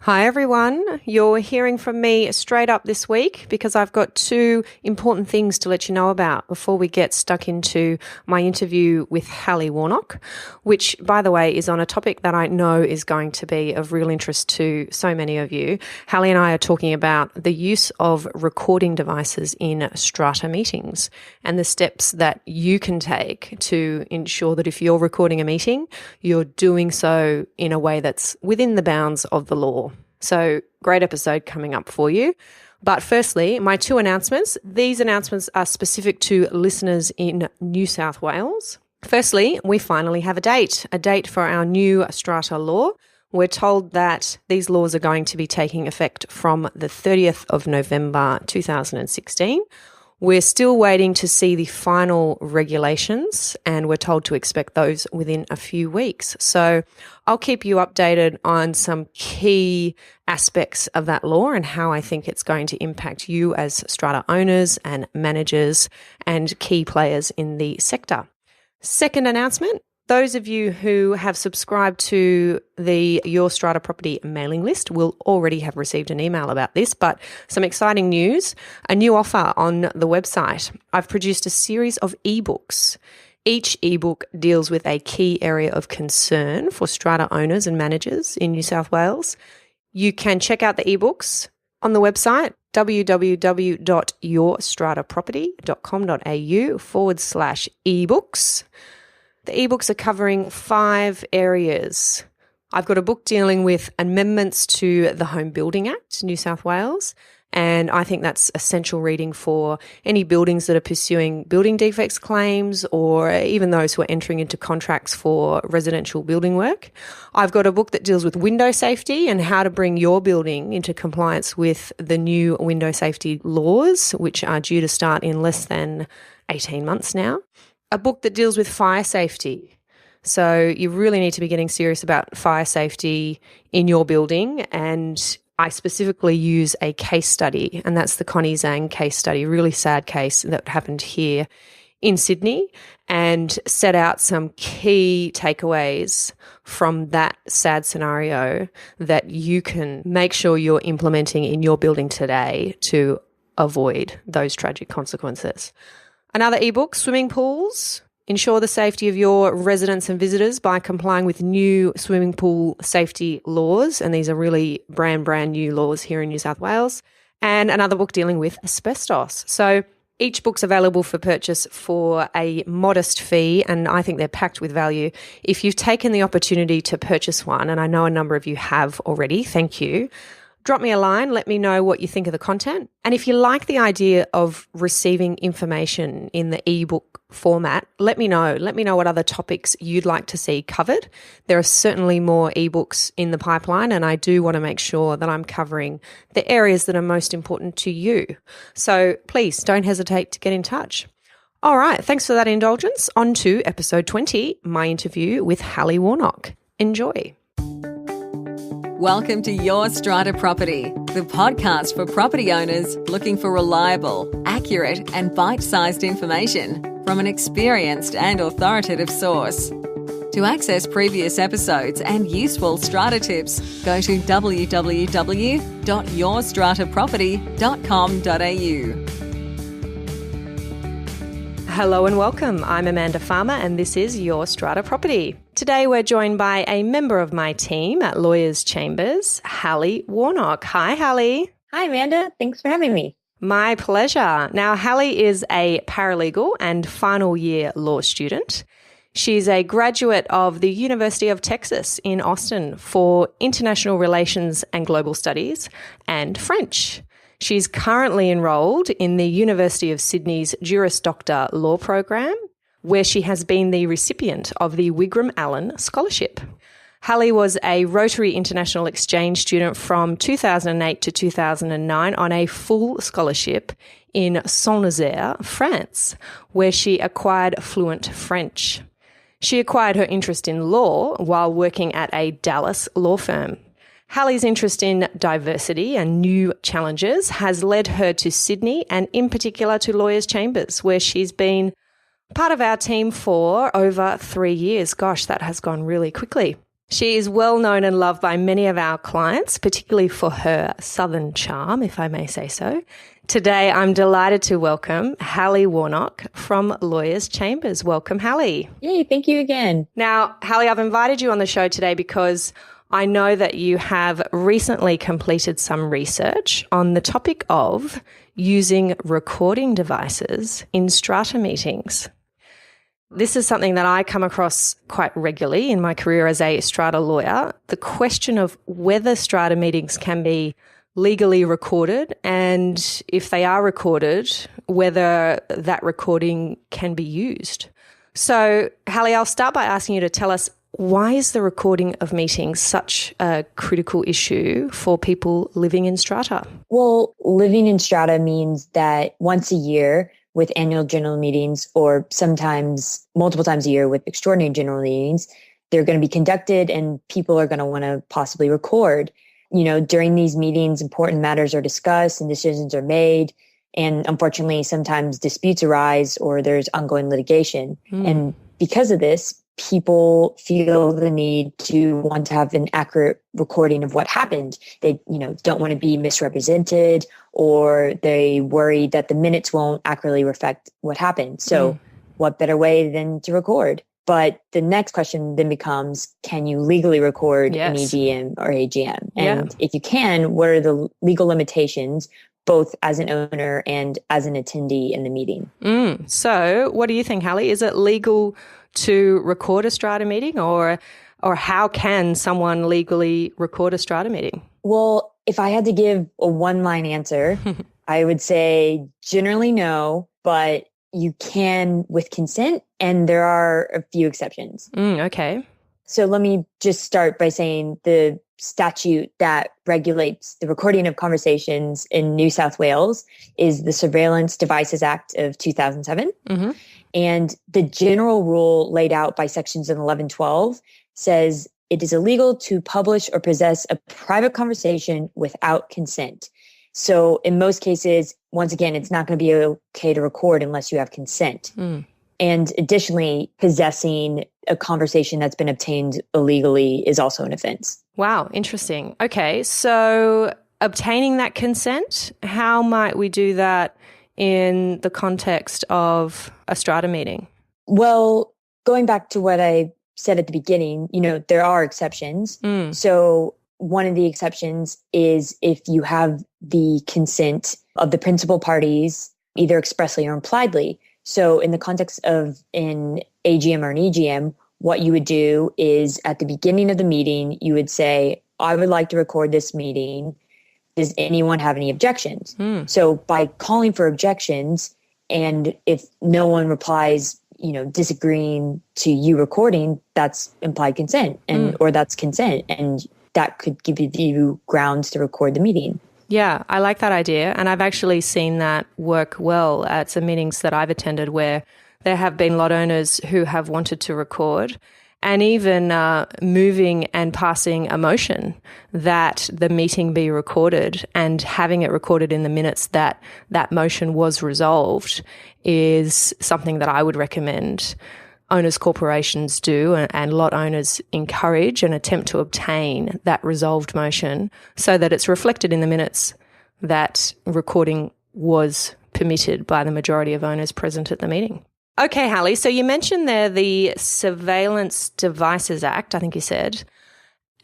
Hi everyone, you're hearing from me straight up this week because I've got two important things to let you know about before we get stuck into my interview with Hallie Warnock, which by the way is on a topic that I know is going to be of real interest to so many of you. Hallie and I are talking about the use of recording devices in strata meetings and the steps that you can take to ensure that if you're recording a meeting, you're doing so in a way that's within the bounds of the law. So great episode coming up for you. But firstly, my two announcements. These announcements are specific to listeners in New South Wales. Firstly, we finally have a date for our new strata law. We're told that these laws are going to be taking effect from the 30th of November 2016. We're still waiting to see the final regulations and we're told to expect those within a few weeks. So I'll keep you updated on some key aspects of that law and how I think it's going to impact you as strata owners and managers and key players in the sector. Second announcement. Those of you who have subscribed to the Your Strata Property mailing list will already have received an email about this, but some exciting news, a new offer on the website. I've produced a series of ebooks. Each ebook deals with a key area of concern for strata owners and managers in New South Wales. You can check out the ebooks on the website www.yourstrataproperty.com.au/ebooks. The ebooks are covering 5 areas. I've got a book dealing with amendments to the Home Building Act, New South Wales, and I think that's essential reading for any buildings that are pursuing building defects claims or even those who are entering into contracts for residential building work. I've got a book that deals with window safety and how to bring your building into compliance with the new window safety laws, which are due to start in less than 18 months now. A book that deals with fire safety. So you really need to be getting serious about fire safety in your building. And I specifically use a case study, and that's the Connie Zhang case study, really sad case that happened here in Sydney, and set out some key takeaways from that sad scenario that you can make sure you're implementing in your building today to avoid those tragic consequences. Another ebook, Swimming Pools. Ensure the safety of your residents and visitors by complying with new swimming pool safety laws. And these are really brand new laws here in New South Wales. And another book dealing with asbestos. So each book's available for purchase for a modest fee, and I think they're packed with value. If you've taken the opportunity to purchase one, and I know a number of you have already, thank you. Drop me a line, let me know what you think of the content. And if you like the idea of receiving information in the ebook format, let me know. Let me know what other topics you'd like to see covered. There are certainly more ebooks in the pipeline, and I do want to make sure that I'm covering the areas that are most important to you. So please don't hesitate to get in touch. All right, thanks for that indulgence. On to episode 20, my interview with Hallie Warnock. Enjoy. Welcome to Your Strata Property, the podcast for property owners looking for reliable, accurate, and bite-sized information from an experienced and authoritative source. To access previous episodes and useful strata tips, go to www.yourstrataproperty.com.au. Hello and welcome. I'm Amanda Farmer and this is Your Strata Property. Today we're joined by a member of my team at Lawyers Chambers, Hallie Warnock. Hi, Hallie. Hi, Amanda. Thanks for having me. My pleasure. Now, Hallie is a paralegal and final year law student. She's a graduate of the University of Texas in Austin for International Relations and Global Studies and French. She's currently enrolled in the University of Sydney's Juris Doctor Law Program, where she has been the recipient of the Wigram Allen Scholarship. Hallie was a Rotary International Exchange student from 2008 to 2009 on a full scholarship in Saint-Nazaire, France, where she acquired fluent French. She acquired her interest in law while working at a Dallas law firm. Hallie's interest in diversity and new challenges has led her to Sydney and in particular to Lawyers Chambers, where she's been part of our team for over 3 years. Gosh, that has gone really quickly. She is well known and loved by many of our clients, particularly for her southern charm, if I may say so. Today, I'm delighted to welcome Hallie Warnock from Lawyers Chambers. Welcome, Hallie. Yay, thank you again. Now, Hallie, I've invited you on the show today because I know that you have recently completed some research on the topic of using recording devices in strata meetings. This is something that I come across quite regularly in my career as a strata lawyer. The question of whether strata meetings can be legally recorded, and if they are recorded, whether that recording can be used. So, Hallie, I'll start by asking you to tell us, why is the recording of meetings such a critical issue for people living in strata? Well, living in strata means that once a year with annual general meetings, or sometimes multiple times a year with extraordinary general meetings, they're going to be conducted and people are going to want to possibly record. You know, during these meetings, important matters are discussed and decisions are made. And unfortunately, sometimes disputes arise or there's ongoing litigation. And because of this, people feel the need to want to have an accurate recording of what happened. They, don't want to be misrepresented, or they worry that the minutes won't accurately reflect what happened. So what better way than to record? But the next question then becomes, can you legally record an EGM or AGM? And if you can, what are the legal limitations, both as an owner and as an attendee in the meeting? So what do you think, Hallie? Is it legal to record a strata meeting, or how can someone legally record a strata meeting? Well, if I had to give a one-line answer, I would say generally no, but you can with consent, and there are a few exceptions. Okay. So let me just start by saying the statute that regulates the recording of conversations in New South Wales is the Surveillance Devices Act of 2007. And the general rule laid out by sections in 1112 says it is illegal to publish or possess a private conversation without consent. So in most cases, once again, it's not going to be okay to record unless you have consent. And additionally, possessing a conversation that's been obtained illegally is also an offense. Wow, interesting. Okay, so obtaining that consent, how might we do that in the context of a strata meeting? Well, going back to what I said at the beginning, there are exceptions. So one of the exceptions is if you have the consent of the principal parties, either expressly or impliedly. So in the context of an AGM or an EGM, what you would do is at the beginning of the meeting, you would say, I would like to record this meeting. Does anyone have any objections? So by calling for objections, and if no one replies, disagreeing to you recording, that's implied consent, or that's consent, and that could give you grounds to record the meeting. Yeah, I like that idea. And I've actually seen that work well at some meetings that I've attended where there have been lot owners who have wanted to record, and even moving and passing a motion that the meeting be recorded and having it recorded in the minutes that that motion was resolved is something that I would recommend owners corporations do, and lot owners encourage and attempt to obtain that resolved motion so that it's reflected in the minutes that recording was permitted by the majority of owners present at the meeting. Okay, Hallie, so you mentioned there the Surveillance Devices Act, I think you said,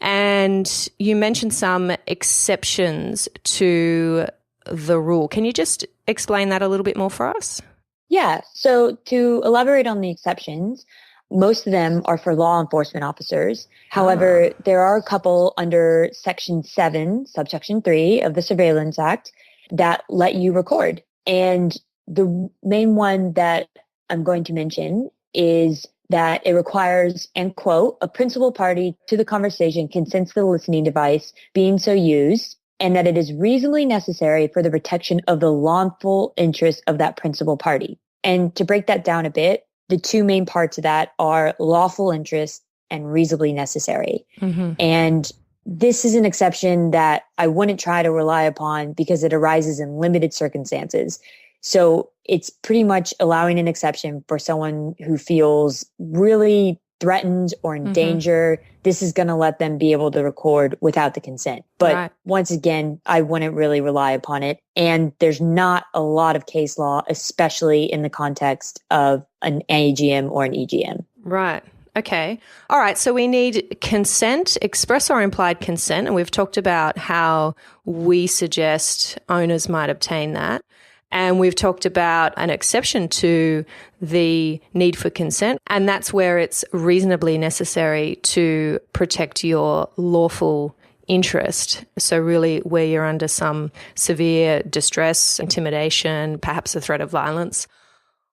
and you mentioned some exceptions to the rule. Can you just explain that a little bit more for us? Yeah. So to elaborate on the exceptions, most of them are for law enforcement officers. However, there are a couple under Section 7, subsection 3 of the Surveillance Act that let you record. And the main one that I'm going to mention is that it requires, and quote, a principal party to the conversation consents to the listening device being so used, and that it is reasonably necessary for the protection of the lawful interests of that principal party. And to break that down a bit, the two main parts of that are lawful interest and reasonably necessary. And this is an exception that I wouldn't try to rely upon because it arises in limited circumstances. So it's pretty much allowing an exception for someone who feels really threatened or in danger, this is going to let them be able to record without the consent. But once again, I wouldn't really rely upon it. And there's not a lot of case law, especially in the context of an AGM or an EGM. Right. Okay. All right. So we need consent, express or implied consent. And we've talked about how we suggest owners might obtain that. And we've talked about an exception to the need for consent. And that's where it's reasonably necessary to protect your lawful interest. So really where you're under some severe distress, intimidation, perhaps a threat of violence.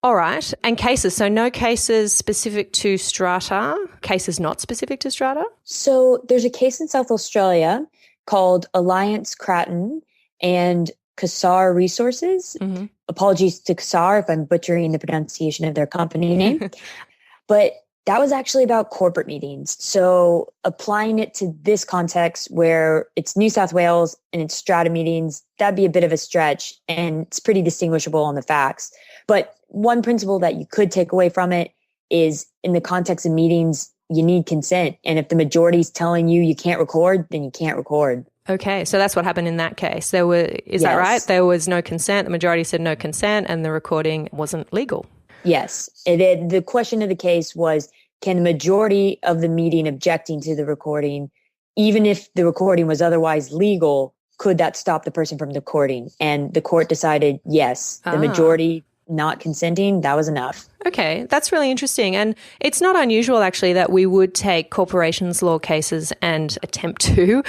All right. And cases. So no cases specific to strata, cases not specific to strata? So there's a case in South Australia called Alliance Cratton and Kassar Resources. Apologies to Kassar if I'm butchering the pronunciation of their company name. But that was actually about corporate meetings. So applying it to this context where it's New South Wales and it's strata meetings, that'd be a bit of a stretch and it's pretty distinguishable on the facts. But one principle that you could take away from it is in the context of meetings, you need consent. And if the majority is telling you you can't record, then you can't record. Okay, so that's what happened in that case. Is that right? There was no consent. The majority said no consent and the recording wasn't legal. Yes. The question of the case was, can the majority of the meeting objecting to the recording, even if the recording was otherwise legal, could that stop the person from recording? And the court decided, yes, the majority not consenting, that was enough. Okay, that's really interesting. And it's not unusual, actually, that we would take corporations law cases and attempt to,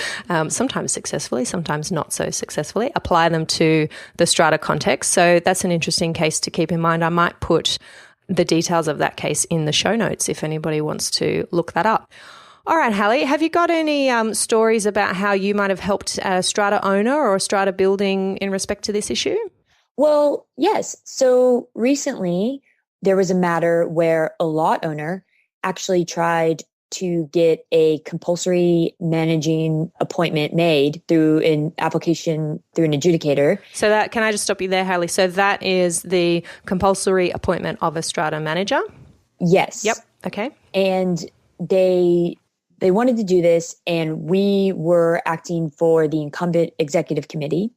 sometimes successfully, sometimes not so successfully, apply them to the strata context. So that's an interesting case to keep in mind. I might put the details of that case in the show notes if anybody wants to look that up. All right, Hallie, have you got any stories about how you might have helped a strata owner or a strata building in respect to this issue? Well, yes. So recently there was a matter where a lot owner actually tried to get a compulsory managing appointment made through an application through an adjudicator. So that, can I just stop you there, Hallie? So that is the compulsory appointment of a strata manager? Yes. Yep. Okay. And they wanted to do this, and we were acting for the incumbent executive committee.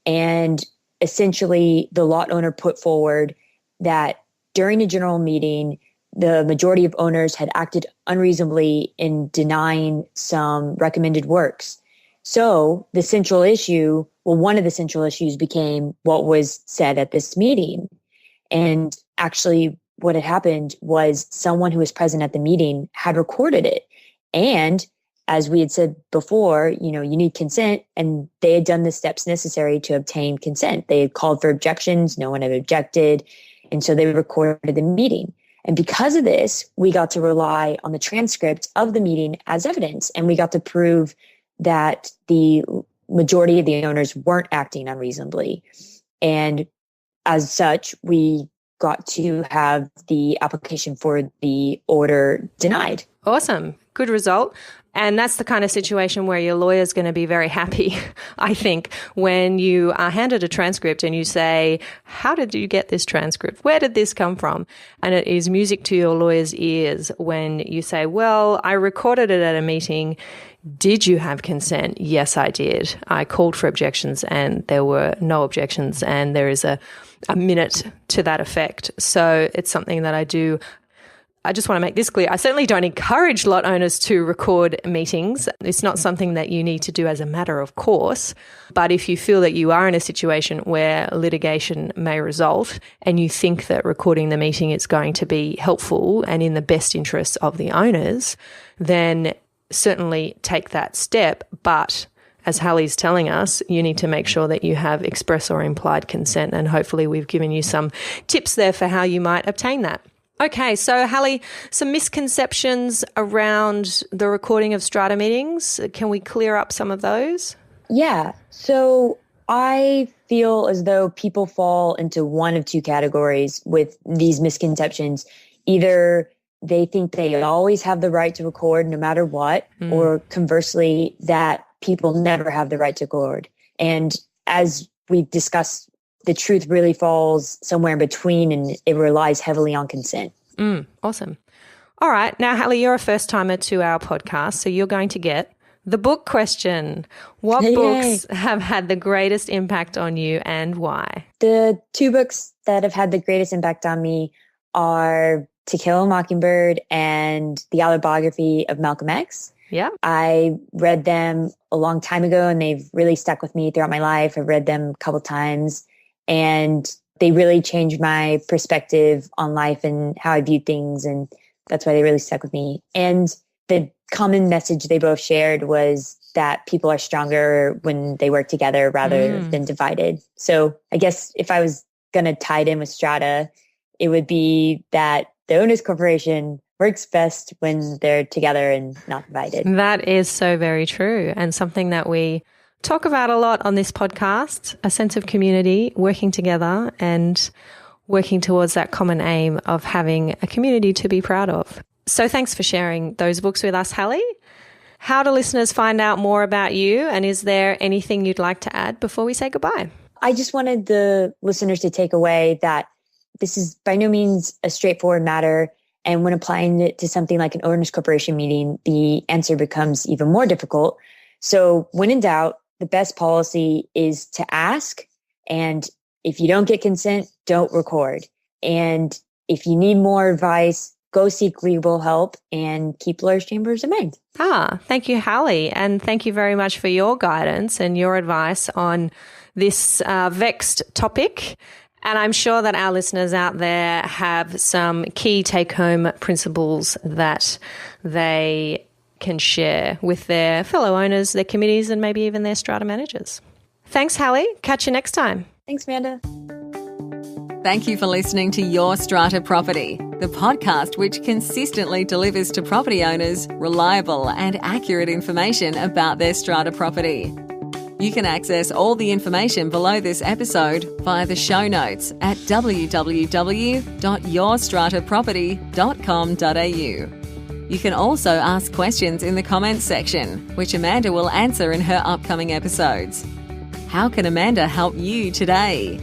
And essentially, the lot owner put forward that during a general meeting, the majority of owners had acted unreasonably in denying some recommended works. So the central issue, one of the central issues became what was said at this meeting. And actually, what had happened was someone who was present at the meeting had recorded it. And as we had said before, you need consent, and they had done the steps necessary to obtain consent. They had called for objections. No one had objected. And so they recorded the meeting. And because of this, we got to rely on the transcript of the meeting as evidence. And we got to prove that the majority of the owners weren't acting unreasonably. And as such, we got to have the application for the order denied. Awesome. Good result. And that's the kind of situation where your lawyer's going to be very happy, I think, when you are handed a transcript and you say, how did you get this transcript? Where did this come from? And it is music to your lawyer's ears when you say, well, I recorded it at a meeting. Did you have consent? Yes, I did. I called for objections and there were no objections, and there is a minute to that effect. So it's something that I just want to make this clear. I certainly don't encourage lot owners to record meetings. It's not something that you need to do as a matter of course. But if you feel that you are in a situation where litigation may result and you think that recording the meeting is going to be helpful and in the best interests of the owners, then certainly take that step. But as Hallie's telling us, you need to make sure that you have express or implied consent. And hopefully we've given you some tips there for how you might obtain that. Okay, so Hallie, some misconceptions around the recording of strata meetings. Can we clear up some of those? Yeah, so I feel as though people fall into one of two categories with these misconceptions. Either they think they always have the right to record no matter what, or conversely, that people never have the right to record. And as we've discussed, the truth really falls somewhere in between, and it relies heavily on consent. Awesome. All right. Now, Hallie, you're a first timer to our podcast, so you're going to get the book question. What books have had the greatest impact on you and why? The two books that have had the greatest impact on me are To Kill a Mockingbird and The Autobiography of Malcolm X. Yeah. I read them a long time ago and they've really stuck with me throughout my life. I've read them a couple times and they really changed my perspective on life and how I viewed things. And that's why they really stuck with me. And the common message they both shared was that people are stronger when they work together rather than divided. So I guess if I was going to tie it in with Strata, it would be that the owners corporation works best when they're together and not divided. That is so very true, and something that we talk about a lot on this podcast, a sense of community, working together and working towards that common aim of having a community to be proud of. So thanks for sharing those books with us, Hallie. How do listeners find out more about you, and is there anything you'd like to add before we say goodbye? I just wanted the listeners to take away that this is by no means a straightforward matter. And when applying it to something like an owners corporation meeting, the answer becomes even more difficult. So when in doubt, the best policy is to ask. And if you don't get consent, don't record. And if you need more advice, go seek legal help and keep lawyers' chambers in mind. Thank you, Hallie. And thank you very much for your guidance and your advice on this vexed topic. And I'm sure that our listeners out there have some key take-home principles that they can share with their fellow owners, their committees, and maybe even their strata managers. Thanks, Hallie. Catch you next time. Thanks, Amanda. Thank you for listening to Your Strata Property, the podcast which consistently delivers to property owners reliable and accurate information about their strata property. You can access all the information below this episode via the show notes at www.yourstrataproperty.com.au. You can also ask questions in the comments section, which Amanda will answer in her upcoming episodes. How can Amanda help you today?